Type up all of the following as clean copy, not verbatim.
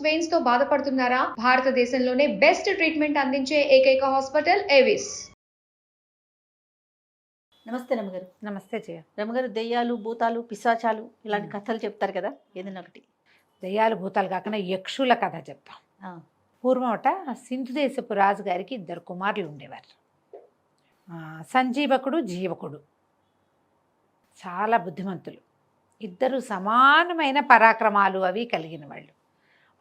Veins తో బాధపడుతున్నారా? భారతదేశంలోనే బెస్ట్ ట్రీట్మెంట్ అందించే ఏకైక హాస్పిటల్ ఏవిస్. నమస్తే రమగారు. నమస్తే జయ. రమగారు, దెయ్యాలు, భూతాలు, పిశాచాలు ఇలాంటి కథలు చెప్తారు కదా, ఏదైనా ఒకటి. దయ్యాలు భూతాలు కాకుండా యక్షుల కథ చెప్తాం. పూర్వమట సింధు దేశపు రాజుగారికి 2 కుమారులు ఉండేవారు. సంజీవకుడు, జీవకుడు. చాలా బుద్ధిమంతులు. ఇద్దరు సమానమైన పరాక్రమాలు అవి కలిగిన వాళ్ళు.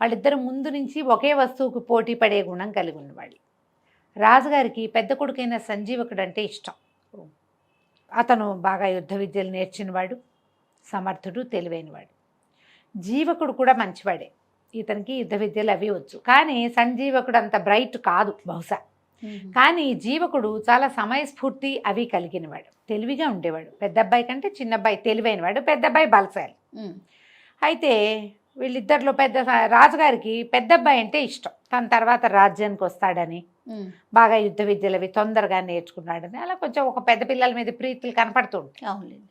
వాళ్ళిద్దరు ముందు నుంచి ఒకే వస్తువుకు పోటీ పడే గుణం కలిగి ఉన్నవాళ్ళు. రాజుగారికి పెద్ద కొడుకైన సంజీవకుడు అంటే ఇష్టం. అతను బాగా యుద్ధ విద్యలు నేర్చినవాడు, సమర్థుడు, తెలివైనవాడు. జీవకుడు కూడా మంచివాడే. ఇతనికి యుద్ధ విద్యలు అవి వచ్చు. కానీ సంజీవకుడు అంత బ్రైట్ కాదు బహుశా. కానీ జీవకుడు చాలా సమయస్ఫూర్తి అవి కలిగినవాడు, తెలివిగా ఉండేవాడు. పెద్ద అబ్బాయి కంటే చిన్న అబ్బాయి తెలివైనవాడు, పెద్ద అబ్బాయి బలశాలి. అయితే వీళ్ళిద్దరిలో రాజుగారికి పెద్ద అబ్బాయి అంటే ఇష్టం. తన తర్వాత రాజ్యానికి వస్తాడని, బాగా యుద్ధ విద్యలు అవి తొందరగా నేర్చుకున్నాడని, అలా కొంచెం ఒక పెద్ద పిల్లల మీద ప్రీతులు కనపడుతూ ఉంటాయి. అవునండి.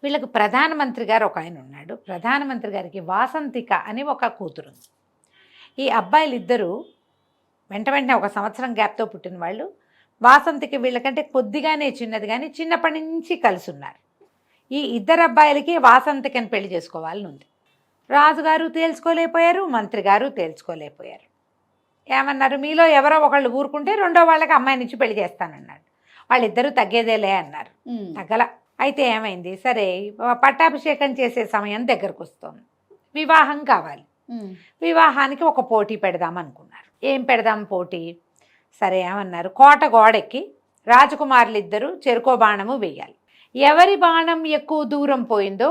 వీళ్ళకు ప్రధానమంత్రి గారు ఒక ఆయన ఉన్నాడు. ప్రధానమంత్రి గారికి వాసంతిక అని ఒక కూతురు ఉంది. ఈ అబ్బాయిలు ఇద్దరు వెంటనే 1 సంవత్సరం గ్యాప్తో పుట్టిన వాళ్ళు. వాసంతిక వీళ్ళకంటే కొద్దిగానే చిన్నది, కానీ చిన్నప్పటి నుంచి కలిసి ఉన్నారు. ఈ 2 అబ్బాయిలకి వాసంతికని పెళ్లి చేసుకోవాలని ఉంది. రాజుగారు తేల్చుకోలేకపోయారు, మంత్రి గారు తేల్చుకోలేకపోయారు. ఏమన్నారు, మీలో ఎవరో ఒకళ్ళు ఊరుకుంటే రెండో వాళ్ళకి అమ్మాయినిచ్చి పెళ్లి చేస్తానన్నాడు. వాళ్ళిద్దరూ తగ్గేదేలే అన్నారు. తగ్గల. అయితే ఏమైంది, సరే పట్టాభిషేకం చేసే సమయం దగ్గరకు వస్తుంది, వివాహం కావాలి. వివాహానికి ఒక పోటీ పెడదాం అనుకున్నారు. ఏం పెడదాం పోటీ? సరే ఏమన్నారు, కోట గోడెక్కి రాజకుమారులు ఇద్దరు చెరుకో బాణము వేయాలి. ఎవరి బాణం ఎక్కువ దూరం పోయిందో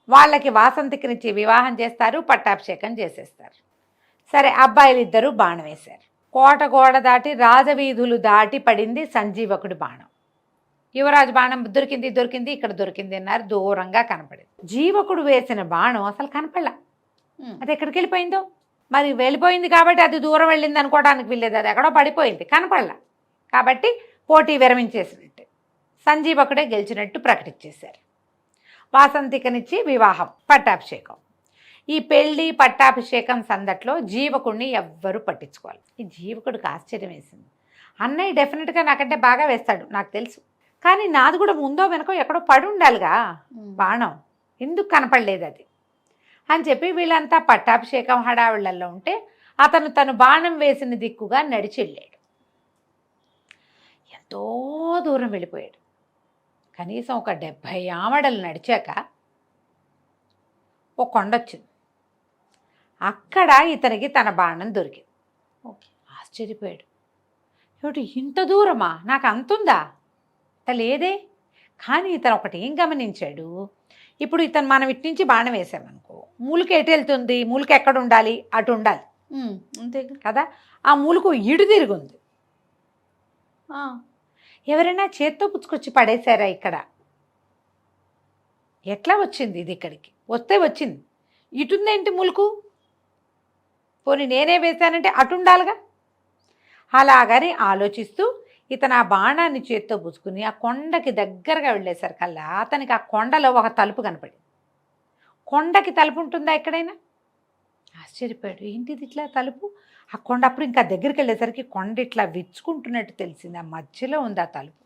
వాళ్ళకి వాసంతికనిచ్చి వివాహం చేస్తారు, పట్టాభిషేకం చేసేస్తారు. సరే అబ్బాయిలు ఇద్దరు బాణం వేశారు. కోట గోడ దాటి రాజవీధులు దాటి పడింది సంజీవకుడి బాణం. యువరాజు బాణం దొరికింది, ఇక్కడ దొరికింది అన్నారు. దూరంగా కనపడింది. జీవకుడు వేసిన బాణం అసలు కనపడలా. అది ఎక్కడికి వెళ్ళిపోయిందో. మరి వెళ్ళిపోయింది కాబట్టి అది దూరం వెళ్ళింది అనుకోవడానికి వీల్లేదు. అది ఎక్కడో పడిపోయింది, కనపడలా. కాబట్టి పోటీ విరమించేసినట్టు, సంజీవకుడే గెలిచినట్టు ప్రకటించేశారు. వాసంతికనిచ్చి వివాహం, పట్టాభిషేకం. ఈ పెళ్ళి పట్టాభిషేకం సందట్లో జీవకుడిని ఎవ్వరూ పట్టించుకోవాలి. ఈ జీవకుడికి ఆశ్చర్యం వేసింది. అన్నయ్య డెఫినెట్గా నాకంటే బాగా వేస్తాడు, నాకు తెలుసు. కానీ నాది కూడా ముందో వెనకో ఎక్కడో పడి ఉండాలిగా బాణం, ఎందుకు కనపడలేదు అది అని చెప్పి వీళ్ళంతా పట్టాభిషేకం హడావిళ్లలో ఉంటే అతను తను బాణం వేసిన దిక్కుగా నడిచి వెళ్ళాడు. ఎంతో దూరం వెళ్ళిపోయాడు. కనీసం ఒక 70 ఆమడలు నడిచాక ఒక కొండ వచ్చింది. అక్కడ ఇతనికి తన బాణం దొరికింది. ఆశ్చర్యపోయాడు. ఏమిటి ఇంత దూరమా, నాకు అంతుందా? లేదే. కానీ ఇతను ఒకటి ఏం గమనించాడు, ఇప్పుడు ఇతను మనం ఇటు నుంచి బాణం వేసామనుకో, మూలిక ఎటు వెళ్తుంది, మూలిక ఎక్కడ ఉండాలి, అటు ఉండాలి అంతే కదా. ఆ మూలుకు ఇడు తిరుగుంది. ఎవరైనా చేత్తో పుచ్చుకొచ్చి పడేశారా ఇక్కడ? ఎట్లా వచ్చింది ఇది ఇక్కడికి? వస్తే వచ్చింది, ఇటుందేంటి మూలుకు? పోనీ నేనే వేశానంటే అటు ఉండాలిగా. అలాగని ఆలోచిస్తూ ఇతను ఆ బాణాన్ని చేత్తో పుచ్చుకుని ఆ కొండకి దగ్గరగా వెళ్ళేసరికల్లా అతనికి ఆ కొండలో ఒక తలుపు కనపడింది. కొండకి తలుపు ఉంటుందా ఎక్కడైనా? ఆశ్చర్యపోయాడు. ఏంటిది ఇట్లా తలుపు? ఆ కొండ అప్పుడు ఇంకా దగ్గరికి వెళ్ళేసరికి కొండ ఇట్లా విచ్చుకుంటున్నట్టు తెలిసింది. ఆ మధ్యలో ఉంది ఆ తలుపు.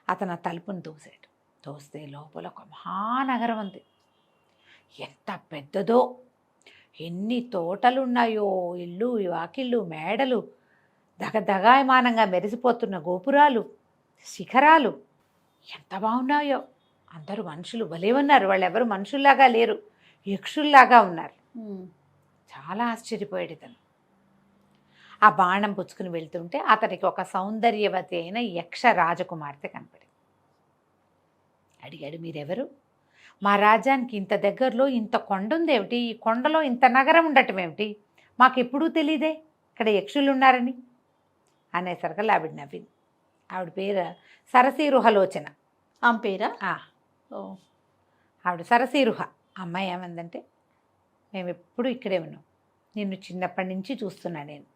అతను ఆ తలుపుని తోసాడు. తోస్తే లోపల ఒక మహానగరం ఉంది. ఎంత పెద్దదో, ఎన్ని తోటలు ఉన్నాయో, ఇల్లు, వాకిళ్ళు, మేడలు, దగదగాయమానంగా మెరిసిపోతున్న గోపురాలు, శిఖరాలు ఎంత బాగున్నాయో. అందరూ మనుషులు భలే ఉన్నారు. వాళ్ళు ఎవరు మనుషుల్లాగా లేరు, యక్షుల్లాగా ఉన్నారు. చాలా ఆశ్చర్యపోయాడు ఇతను. ఆ బాణం పుచ్చుకుని వెళ్తుంటే అతనికి ఒక సౌందర్యవతి అయిన యక్ష రాజకుమార్తె కనపడింది. అడిగాడు, మీరెవరు? మా రాజ్యానికి ఇంత దగ్గరలో ఇంత కొండ ఉందేమిటి? ఈ కొండలో ఇంత నగరం ఉండటం ఏమిటి? మాకెప్పుడూ తెలీదే ఇక్కడ యక్షులు ఉన్నారని అనేసరికి ఆవిడ నవ్వింది. ఆవిడ పేరు సరసీరుహలోచన. ఆమె పేరా? ఆవిడ సరసీరుహ. అమ్మాయి ఏమందంటే, మేము ఎప్పుడు ఇక్కడే ఉన్నాం, నిన్ను చిన్నప్పటి నుంచి చూస్తున్నా, నేను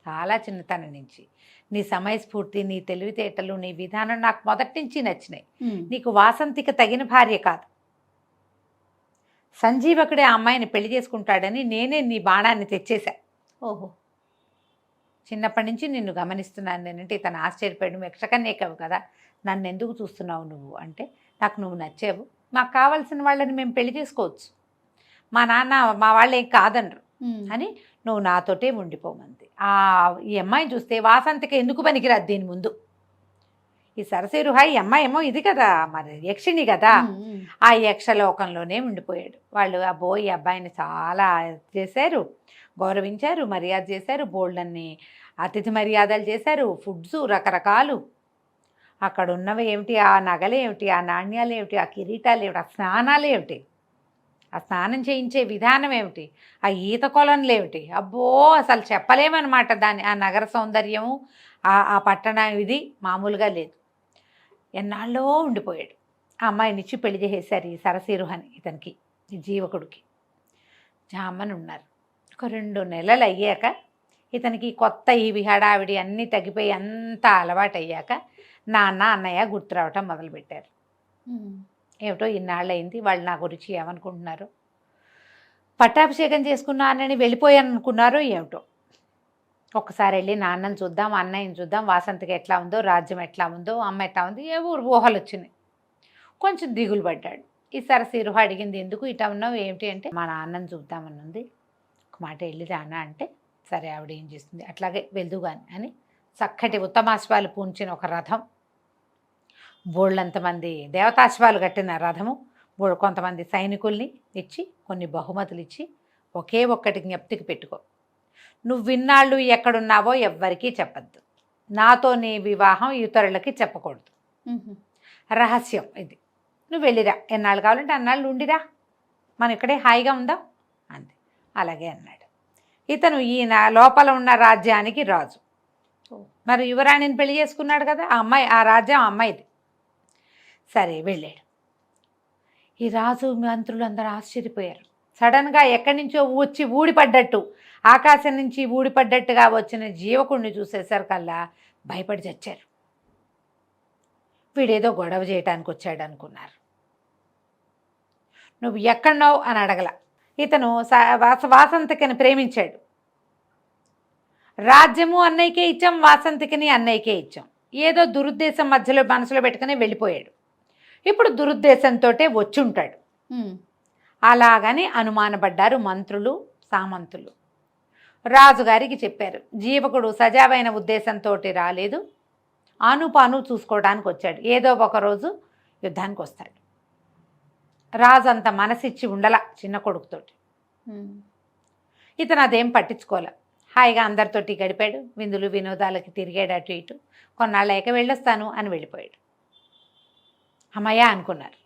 చాలా చిన్నతనం నుంచి. నీ సమయస్ఫూర్తి, నీ తెలివితేటలు, నీ విధానం నాకు మొదటి నుంచి నచ్చినాయి. నీకు వాసంతిక తగిన భార్య కాదు. సంజీవకుడే ఆ అమ్మాయిని పెళ్లి చేసుకుంటాడని నేనే నీ బాణాన్ని తెచ్చేశా. ఓహో. చిన్నప్పటి నుంచి నిన్ను గమనిస్తున్నాను నేనంటే ఇతను ఆశ్చర్యపోయాడు. నువ్వు యక్షకన్యకవు కదా, నన్ను ఎందుకు చూస్తున్నావు నువ్వు అంటే, నాకు నువ్వు నచ్చావు, మాకు కావాల్సిన వాళ్ళని మేము పెళ్లి చేసుకోవచ్చు, మా నాన్న మా వాళ్ళు ఏం కాదనరు అని నువ్వు నాతోటే ఉండిపోమంది. ఈ అమ్మాయిని చూస్తే వాసంతికి ఎందుకు పనికిరాదు దీని ముందు. ఈ సరసిరుహ ఈ అమ్మాయి ఏమో ఇది కదా, మరి యక్షిణి కదా, ఆ యక్షలోకంలోనే ఉండిపోయాడు. వాళ్ళు అబ్బో ఈ అబ్బాయిని చాలా చేశారు, గౌరవించారు, మర్యాద చేశారు, బోల్డన్ని అతిథి మర్యాదలు చేశారు, ఫుడ్స్ రకరకాలు. అక్కడ ఉన్నవి ఏమిటి, ఆ నగలు ఏమిటి, ఆ నాణ్యాలు ఏమిటి, ఆ కిరీటాలు ఏమిటి, ఆ స్నానాలు ఏమిటి, ఆ స్నానం చేయించే విధానం ఏమిటి, ఆ ఈత కొలనులు ఏమిటి, అబ్బో అసలు చెప్పలేమన్నమాట. ఆ నగర సౌందర్యము, ఆ పట్టణం ఇది మామూలుగా లేదు. ఎన్నాళ్ళో ఉండిపోయాడు. ఆ అమ్మాయినిచ్చి పెళ్లి చేసేశారు ఈ సరసిరుహని ఇతనికి, ఈ జీవకుడికి. జామని ఉన్నారు. ఒక 2 నెలలు అయ్యాక ఇతనికి కొత్త ఈ హడావిడి అన్నీ తగ్గిపోయి అంతా అలవాటు అయ్యాక నాన్న అన్నయ్య గుర్తు రావటం మొదలుపెట్టారు. ఏమిటో ఇన్నాళ్ళు అయింది, వాళ్ళు నా గురించి ఏమనుకుంటున్నారు, పట్టాభిషేకం చేసుకున్నానని వెళ్ళిపోయాను అనుకున్నారో ఏమిటో. ఒక్కసారి వెళ్ళి నాన్నని చూద్దాం, అన్నయ్యని చూద్దాం, వాసంతికి ఎట్లా ఉందో, రాజ్యం ఎట్లా ఉందో, అమ్మ ఎట్లా ఉంది, ఏ ఊరు ఊహలు వచ్చినాయి. కొంచెం దిగులు పడ్డాడు. ఈ సరసిరుహ అడిగింది, ఎందుకు ఇట్లా ఉన్నావు ఏమిటి అంటే, మా నాన్నని చూద్దామని ఉంది, ఒక మాట వెళ్ళి రానా అంటే, సరే ఆవిడ ఏం చేస్తుంది, అట్లాగే వెళ్దుగాని అని చక్కటి ఉత్తమాశ్వాలు పూంచిన ఒక రథం, బోళ్ళంతమంది దేవతాశ్వాలు కట్టిన రథము, కొంతమంది సైనికుల్ని ఇచ్చి, కొన్ని బహుమతులు ఇచ్చి, ఒకే ఒక్కటి జ్ఞప్తికి పెట్టుకో, నువ్వు విన్నాళ్ళు ఎక్కడున్నావో ఎవ్వరికీ చెప్పద్దు, నాతో నీ వివాహం ఇతరులకి చెప్పకూడదు, రహస్యం ఇది, నువ్వు వెళ్ళిరా, ఎన్నాళ్ళు కావాలంటే అన్నాళ్ళు ఉండిరా, మనం ఇక్కడే హాయిగా ఉందాం అంతే. అలాగే అన్నాడు. ఇతను ఈయన లోపల ఉన్న రాజ్యానికి రాజు. మరి యువరాణిని పెళ్లి చేసుకున్నాడు కదా, ఆ అమ్మాయి, ఆ రాజ్యం అమ్మాయిది. సరే వెళ్ళాడు. ఈ రాజు మంత్రులు అందరూ ఆశ్చర్యపోయారు. సడన్గా ఎక్కడి నుంచో వచ్చి ఊడిపడ్డట్టు, ఆకాశం నుంచి ఊడిపడ్డట్టుగా వచ్చిన జీవకుడిని చూసేసరికల్లా భయపడి చచ్చారు. వీడేదో గొడవ చేయడానికి వచ్చాడు అనుకున్నారు. నువ్వు ఎక్కడున్నావు అని అడగల. ఇతను వాసంతికని ప్రేమించాడు. రాజ్యము అన్నయ్యకే ఇచ్చాం, వాసంతికని అన్నయ్యకే ఇచ్చాం. ఏదో దురుద్దేశం మధ్యలో మనసులో పెట్టుకుని వెళ్ళిపోయాడు. ఇప్పుడు దురుద్దేశంతో వచ్చి ఉంటాడు. అలాగని అనుమానపడ్డారు మంత్రులు, సామంతులు. రాజుగారికి చెప్పారు, జీవకుడు సజావైన ఉద్దేశంతో రాలేదు, ఆనుపాను చూసుకోవడానికి వచ్చాడు, ఏదో ఒకరోజు యుద్ధానికి వస్తాడు. రాజు అంత మనసిచ్చి ఉండల చిన్న కొడుకుతోటి. ఇతను అదేం పట్టించుకోలే, హాయిగా అందరితోటి గడిపాడు, విందులు వినోదాలకి తిరిగాడు, అటు ఇటు. కొన్నాళ్ళక వెళ్ళొస్తాను అని వెళ్ళిపోయాడు. అమ్మయ్య అనుకున్నారు.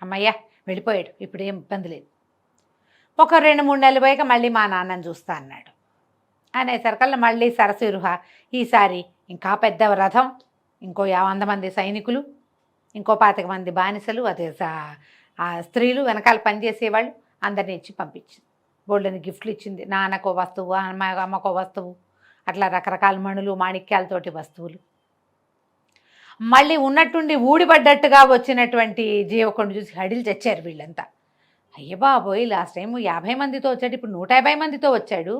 అమ్మయ్య వెళ్ళిపోయాడు, ఇప్పుడు ఏం ఇబ్బంది లేదు. ఒక 2-3 నెలలు పోయాక మళ్ళీ మా నాన్నని చూస్తా అన్నాడు. అనేసరికల్లా మళ్ళీ సరసిరుహ ఈసారి ఇంకా పెద్ద రథం, ఇంకో 50 మంది సైనికులు, ఇంకో 25 మంది బానిసలు, అదే ఆ స్త్రీలు వెనకాల పనిచేసేవాళ్ళు అందరిని ఇచ్చి పంపించింది. బోల్డని గిఫ్ట్లు ఇచ్చింది. నాన్నకో వస్తువు, అమ్మకో వస్తువు, అట్లా రకరకాల మణులు మాణిక్యాలతోటి వస్తువులు. మళ్ళీ ఉన్నట్టుండి ఊడిపడ్డట్టుగా వచ్చినటువంటి జీవకుడిని చూసి హడిలు తెచ్చారు వీళ్ళంతా. అయ్య బాబోయ్, లాస్ట్ టైం 50 మందితో వచ్చాడు, ఇప్పుడు 150 మందితో వచ్చాడు,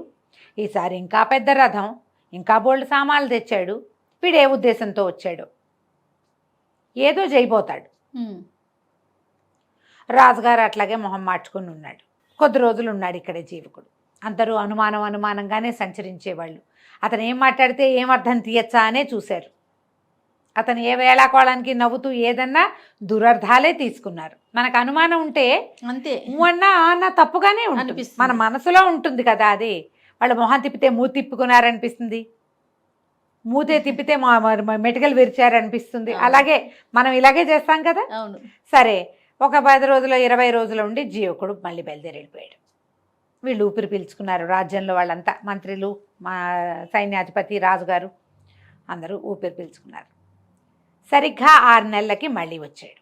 ఈసారి ఇంకా పెద్ద రథం, ఇంకా బోల్డ్ సామాన్లు తెచ్చాడు, వీడు ఏ ఉద్దేశంతో వచ్చాడు, ఏదో చేయబోతాడు. రాజుగారు అట్లాగే మొహం మార్చుకుని ఉన్నాడు. కొద్ది రోజులు ఉన్నాడు ఇక్కడే జీవకుడు. అందరూ అనుమానంగానే సంచరించేవాళ్ళు. అతను ఏం మాట్లాడితే ఏం అర్థం తీయచ్చా అనే చూశారు. అతను ఏ వేళాకోళానికి నవ్వుతూ ఏదన్నా దురర్థాలే తీసుకున్నారు. మనకు అనుమానం ఉంటే అంతే అన్నా తప్పుగానే ఉంటుంది, మన మనసులో ఉంటుంది కదా అది. వాళ్ళు మొహం తిప్పితే మూతి తిప్పుకున్నారనిపిస్తుంది, మూతే తిప్పితే మెటికలు విరిచారనిపిస్తుంది. అలాగే మనం ఇలాగే చేస్తాం కదా. అవును. సరే, ఒక 10 రోజులు 20 రోజులు ఉండి జీవకుడు మళ్ళీ బయలుదేరి వెళ్ళిపోయాడు. వీళ్ళు ఊపిరి పీల్చుకున్నారు. రాజ్యంలో వాళ్ళంతా మంత్రులు, మా సైన్యాధిపతి, రాజుగారు అందరూ ఊపిరి పీల్చుకున్నారు. సరిగ్గా 6 నెలలకి మళ్ళీ వచ్చాడు.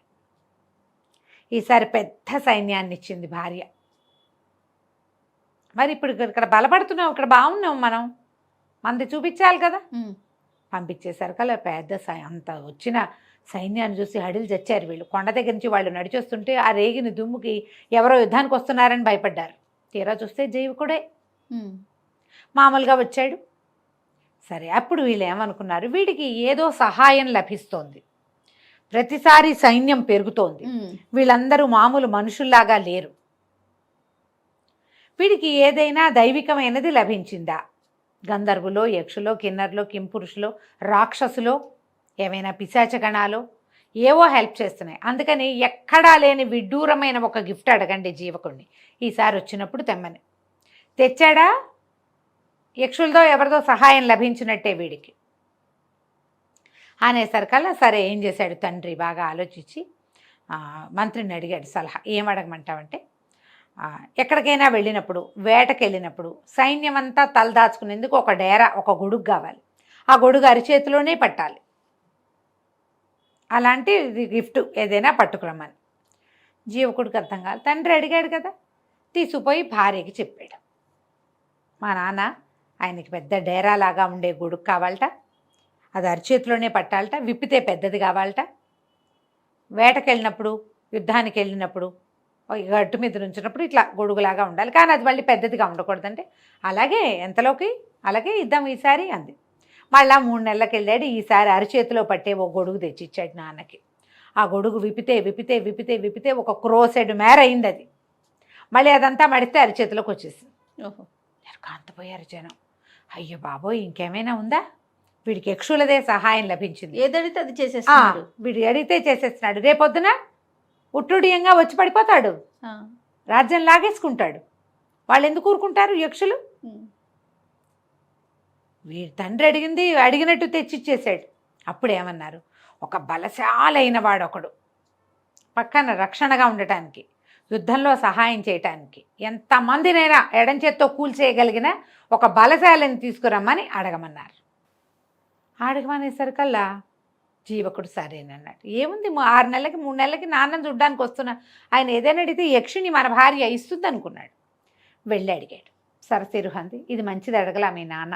ఈసారి పెద్ద సైన్యాన్ని ఇచ్చింది భార్య. మరి ఇప్పుడు ఇక్కడ బలపడుతున్నాం, ఇక్కడ బాగున్నాం, మనం మంది చూపించాలి కదా. పంపించేసరికి అలా పెద్ద అంత వచ్చిన సైన్యాన్ని చూసి హడిలు చచ్చారు వీళ్ళు. కొండ దగ్గర నుంచి వాళ్ళు నడిచొస్తుంటే ఆ రేగిన దుమ్ముకి ఎవరో యుద్ధానికి వస్తున్నారని భయపడ్డారు. తీరా చూస్తే జీవకుడే మామూలుగా వచ్చాడు. సరే, అప్పుడు వీళ్ళు ఏమనుకున్నారు, వీడికి ఏదో సహాయం లభిస్తోంది, ప్రతిసారి సైన్యం పెరుగుతోంది, వీళ్ళందరూ మామూలు మనుషుల్లాగా లేరు, వీడికి ఏదైనా దైవికమైనది లభించిందా, గంధర్వులో, యక్షులో, కిన్నర్లో, కింపురుషులో, రాక్షసులో, ఏమైనా పిశాచగణాలో ఏవో హెల్ప్ చేస్తున్నాయి. అందుకని ఎక్కడా లేని విడ్డూరమైన ఒక గిఫ్ట్ అడగండి జీవకుడిని, ఈసారి వచ్చినప్పుడు తెమ్మని. తెచ్చాడా, యక్షులతో ఎవరిదో సహాయం లభించినట్టే వీడికి అనేసరికల్లా సరే ఏం చేశాడు తండ్రి, బాగా ఆలోచించి మంత్రిని అడిగాడు సలహా. ఏం అడగమంటావంటే, ఎక్కడికైనా వెళ్ళినప్పుడు, వేటకి వెళ్ళినప్పుడు సైన్యం అంతా తలదాచుకునేందుకు ఒక డేరా, ఒక గొడుగు కావాలి. ఆ గొడుగు అరిచేతిలోనే పట్టాలి. అలాంటి గిఫ్ట్ ఏదైనా పట్టుకురమ్మని. జీవకుడికి అర్థం కాదు. తండ్రి అడిగాడు కదా, తీసుకుపోయి భార్యకి చెప్పాడు. మా నాన్న ఆయనకి పెద్ద డేరా లాగా ఉండే గొడుగు కావాలట, అది అరిచేతిలోనే పట్టాలట, విప్పితే పెద్దది కావాలట, వేటకి వెళ్ళినప్పుడు, యుద్ధానికి వెళ్ళినప్పుడు, గట్టు మీద నుంచినప్పుడు ఇట్లా గొడుగులాగా ఉండాలి, కానీ అది మళ్ళీ పెద్దదిగా ఉండకూడదంటే అలాగే ఎంతలోకి అలాగే ఇద్దాం ఈసారి అంది. మళ్ళీ 3 నెలలకు వెళ్ళాడు. ఈసారి అరిచేతిలో పట్టే ఓ గొడుగు తెచ్చిచ్చాడు నాన్నకి. ఆ గొడుగు విప్పితే విప్పితే విప్పితే విప్పితే ఒక క్రోసెడ్ మేర అయింది అది. మళ్ళీ అదంతా మడిస్తే అరిచేతిలోకి వచ్చేసింది. ఓహో, కాంతపోయారు జనం. అయ్యో బాబోయ్, ఇంకేమైనా ఉందా, వీడికి యక్షులదే సహాయం లభించింది, ఏదడితే అది చేసేస్తున్నాడు, వీడు అడిగితే చేసేస్తున్నాడు, రేపొద్దున ఉట్టుడియంగా వచ్చి పడిపోతాడు, రాజ్యం లాగేసుకుంటాడు. వాళ్ళు ఎందుకు ఊరుకుంటారు యక్షులు? వీడి తండ్రి అడిగింది అడిగినట్టు తెచ్చిచ్చేసాడు. అప్పుడు ఏమన్నారు, ఒక బలశాలైన వాడొకడు పక్కన రక్షణగా ఉండటానికి, యుద్ధంలో సహాయం చేయటానికి, ఎంతమందినైనా ఎడం చేత్తో కూల్చేయగలిగిన ఒక బలశాలని తీసుకురమ్మని అడగమన్నారు. అడగమనేసరికల్లా జీవకుడు సరేనన్నాడు. ఏముంది, 6 నెలలకి 3 నెలలకి నాన్నని చూడ్డానికి వస్తున్నా, ఆయన ఏదైనా అడిగితే యక్షిని మన భార్య ఇస్తుంది అనుకున్నాడు. వెళ్ళి అడిగాడు. సరసిరుహంది, ఇది మంచిది అడగలా మీ నాన్న,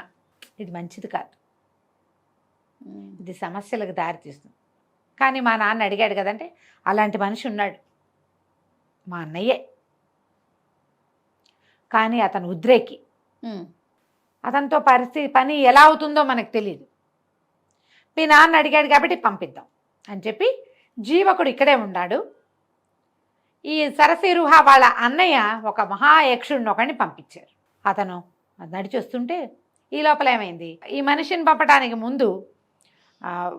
ఇది మంచిది కాదు, ఇది సమస్యలకు దారితీస్తుంది. కానీ మా నాన్న అడిగాడు కదంటే, అలాంటి మనిషి ఉన్నాడు, మా అన్నయ్యే, కానీ అతను ఉద్రేకి, అతనితో పని ఎలా అవుతుందో మనకు తెలియదు, మీ నాన్న అడిగాడు కాబట్టి పంపిద్దాం అని చెప్పి జీవకుడు ఇక్కడే ఉన్నాడు. ఈ సరసిరుహ వాళ్ళ అన్నయ్య ఒక మహాయక్షుడిని ఒకడిని పంపించారు. అతను నడిచొస్తుంటే ఈ లోపల ఏమైంది, ఈ మనిషిని పంపడానికి ముందు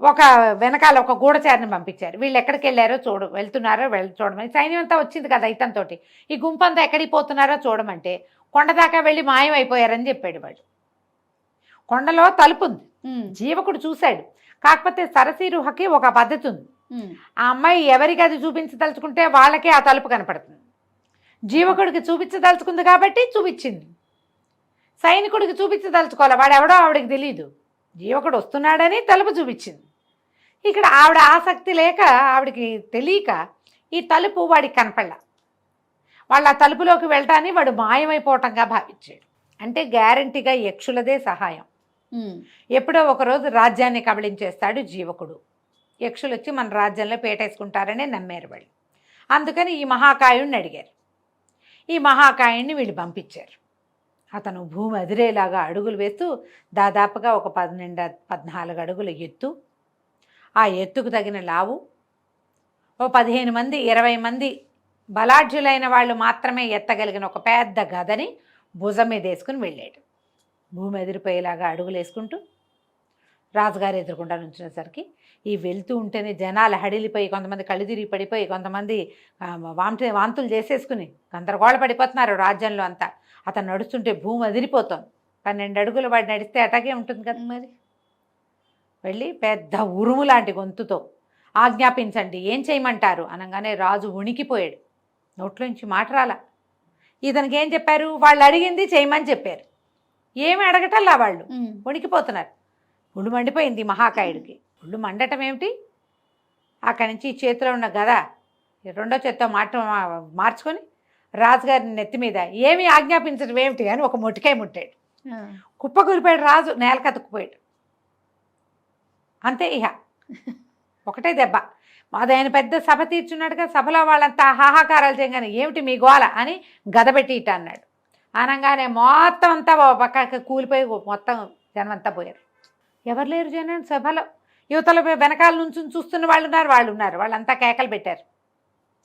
ఒక వెనకాల ఒక గూఢచారిని పంపించారు. వీళ్ళు ఎక్కడికి వెళ్ళారో వెళ్తున్నారో చూడమని. సైన్యం అంతా వచ్చింది కదా ఇతనితోటి, ఈ గుంపంతా ఎక్కడికి పోతున్నారో చూడమంటే కొండ దాకా వెళ్ళి మాయమైపోయారని చెప్పాడు వాడు. కొండలో తలుపు ఉంది, జీవకుడు చూశాడు. కాకపోతే సరసిరుహకి ఒక పద్ధతి ఉంది, ఆ అమ్మాయి ఎవరికి అది చూపించదలుచుకుంటే వాళ్ళకే ఆ తలుపు కనపడుతుంది. జీవకుడికి చూపించదలుచుకుంది కాబట్టి చూపించింది, సైనికుడికి చూపించదలుచుకోవాలి, వాడెవడో ఆవిడకి తెలియదు, జీవకుడు వస్తున్నాడని తలుపు చూపించింది. ఇక్కడ ఆవిడ ఆసక్తి లేక, ఆవిడకి తెలియక ఈ తలుపు వాడికి కనపడలా. వాళ్ళు ఆ తలుపులోకి వెళ్ళటాన్ని వాడు మాయమైపోవటంగా భావించాడు. అంటే గ్యారంటీగా యక్షులదే సహాయం. ఎప్పుడో ఒకరోజు రాజ్యాన్ని కబళించేస్తాడు జీవకుడు. యక్షులు వచ్చి మన రాజ్యంలో పేటేసుకుంటారనే నమ్మారు వాళ్ళు. అందుకని ఈ మహాకాయుడిని అడిగారు. ఈ మహాకాయుడిని వీళ్ళు పంపించారు. అతను భూమి అదిరేలాగా అడుగులు వేస్తూ దాదాపుగా ఒక 12-14 అడుగుల ఎత్తు, ఆ ఎత్తుకు తగిన లావు, ఓ 15 మంది 20 మంది బలాఢ్యులైన వాళ్ళు మాత్రమే ఎత్తగలిగిన ఒక పెద్ద గదని భుజం మీద వేసుకుని వెళ్ళాడు. భూమి ఎదిరిపోయేలాగా అడుగులు వేసుకుంటూ రాజుగారు ఎదురుకుండా నుంచినసరికి ఈ వెళ్తూ ఉంటేనే జనాలు హడిలిపోయి, కొంతమంది కళ్ళు తిరిగి పడిపోయి, కొంతమంది వాంతులు చేసేసుకుని గందరగోళ పడిపోతున్నారు రాజ్యంలో అంతా. అతను నడుస్తుంటే భూమి అదిరిపోతుంది. 12 అడుగులు వాడు నడిస్తే అటాగే ఉంటుంది కదా. మరి వెళ్ళి పెద్ద ఉరుము లాంటి గొంతుతో ఆజ్ఞాపించండి, ఏం చేయమంటారు అనగానే రాజు ఉణికిపోయాడు. నోట్లోంచి మాట రాలా. ఇతనికి ఏం చెప్పారు, వాళ్ళు అడిగింది చేయమని చెప్పారు, ఏమి అడగటల్లా వాళ్ళు ఉణికిపోతున్నారు. ఒళ్ళు మండిపోయింది మహాకాయుడికి. ఒళ్ళు మండటం ఏమిటి, అక్కడి నుంచి చేతిలో ఉన్న గద రెండో చేత్తో మార్చుకొని రాజుగారిని నెత్తి మీద ఏమి ఆజ్ఞాపించడం ఏమిటి అని ఒక మొటికాయ ముట్టాడు. కుప్పకూలిపోయాడు రాజు, నేల కతుక్కుపోయాడు. అంతే. ఇహ ఒకటే దెబ్బ. అది ఆయన పెద్ద సభ తీర్చున్నాడుగా, సభలో వాళ్ళంతా హాహాకారాలు చేయగానే ఏమిటి మీ గోల అని గదబెట్టి ఇట అన్నాడు. అనగానే మొత్తం అంతా పక్క కూలిపోయి మొత్తం జనం అంతా పోయారు. ఎవరు లేరు జనం సభలో. యువతల వెనకాల నుంచి చూస్తున్న వాళ్ళు ఉన్నారు. వాళ్ళంతా కేకలు పెట్టారు,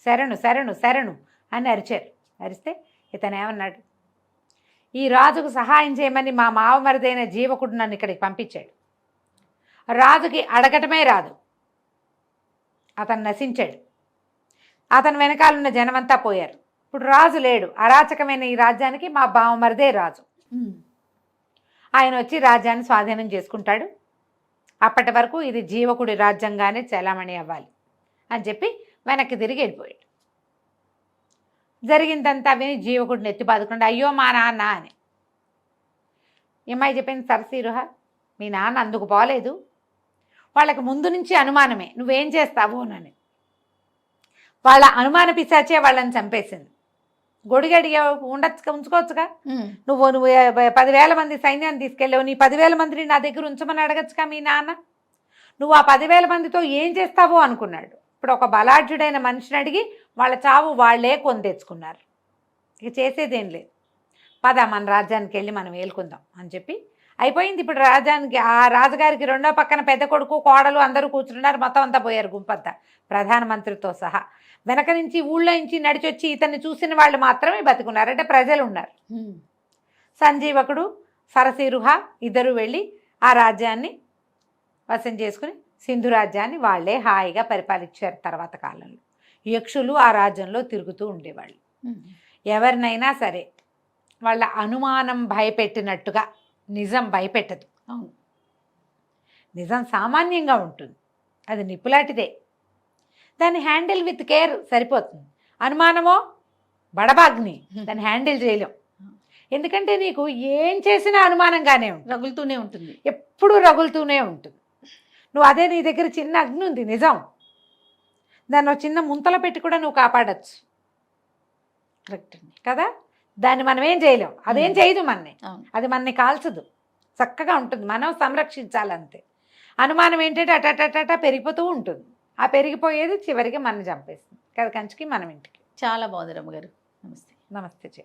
శరణు శరణు శరణు అని అరిచారు. అరిస్తే ఇతను ఏమన్నాడు, ఈ రాజుకు సహాయం చేయమని మా మావమరిదైన జీవకుడు నన్ను ఇక్కడికి పంపించాడు. రాజుకి అడగటమే రాదు, అతను నశించాడు. అతని వెనకాలన్న జనమంతా పోయారు. ఇప్పుడు రాజు లేడు. అరాచకమైన ఈ రాజ్యానికి మా బావమరిదే రాజు. ఆయన వచ్చి రాజ్యాన్ని స్వాధీనం చేసుకుంటాడు. అప్పటి వరకు ఇది జీవకుడి రాజ్యంగానే చలామణి అవ్వాలి అని చెప్పి వెనక్కి తిరిగి వెళ్ళిపోయాడు. జరిగిందంతా విని జీవకుడిని ఎత్తి బాదుకుంటే అయ్యో మా నాన్న అని. ఏమై చెప్పింది సరసీరుహ, మీ నాన్న అందుకు పోలేదు, వాళ్ళకి ముందు నుంచి అనుమానమే నువ్వేం చేస్తావు అని. వాళ్ళ అనుమాన పిశాచే వాళ్ళని చంపేసింది. గొడిగడి ఉంచుకోవచ్చుగా. నువ్వు 10,000 మంది సైన్యాన్ని తీసుకెళ్ళావు, నీ 10,000 మందిని నా దగ్గర ఉంచమని అడగచ్చుగా మీ నాన్న. నువ్వు ఆ 10,000 మందితో ఏం చేస్తావో అనుకున్నాడు. ఇప్పుడు ఒక బలాఢ్యుడైన మనిషిని అడిగి వాళ్ళ చావు వాళ్లే కొని తెచ్చుకున్నారు. ఇక చేసేదేం లేదు, పద మన రాజ్యానికి వెళ్ళి మనం ఏలుకుందాం అని చెప్పి అయిపోయింది. ఇప్పుడు రాజ్యానికి ఆ రాజుగారికి రెండో పక్కన పెద్ద కొడుకు కోడలు అందరూ కూర్చున్నారు. మొత్తం అంతా పోయారు గుంపంతా, ప్రధానమంత్రితో సహా. వెనక నుంచి ఊళ్ళో నుంచి నడిచొచ్చి ఇతన్ని చూసిన వాళ్ళు మాత్రమే బతుకున్నారు, అంటే ప్రజలు ఉన్నారు. సంజీవకుడు సరసీరుహ ఇద్దరు వెళ్ళి ఆ రాజ్యాన్ని వశం చేసుకుని సింధు రాజ్యాన్ని వాళ్లే హాయిగా పరిపాలించారు. తర్వాత కాలంలో యక్షులు ఆ రాజ్యంలో తిరుగుతూ ఉండేవాళ్ళు. ఎవరినైనా సరే వాళ్ళ అనుమానం భయపెట్టినట్టుగా నిజం భయపెట్టదు. అవును, నిజం సామాన్యంగా ఉంటుంది, అది నిప్పులాంటిదే. దాన్ని హ్యాండిల్ విత్ కేర్ సరిపోతుంది. అనుమానమో బడబాగ్ని, దాన్ని హ్యాండిల్ చేయలేం. ఎందుకంటే నీకు ఏం చేసినా అనుమానంగానే ఉంటుంది, రగులుతూనే ఉంటుంది, ఎప్పుడూ రగులుతూనే ఉంటుంది. నువ్వు అదే నీ దగ్గర చిన్న అగ్ని ఉంది నిజం, దాన్ని ఒక చిన్న ముంతలో పెట్టి కూడా నువ్వు కాపాడచ్చు. కరెక్ట్ అండి కదా, దాన్ని మనం ఏం చేయలేం, అదేం చేయదు మనని, అవును. అది మనని కాల్చదు, చక్కగా ఉంటుంది. మనం సంరక్షించాలంతే. అనుమానం ఏంటంటే అటటట పెరిగిపోతూ ఉంటుంది. ఆ పెరిగిపోయేది చివరికి మనం చంపేస్తుంది కదా, కంచికి మనం ఇంటికి. చాలా బాగుంది రమ్మగారు. నమస్తే. నమస్తే.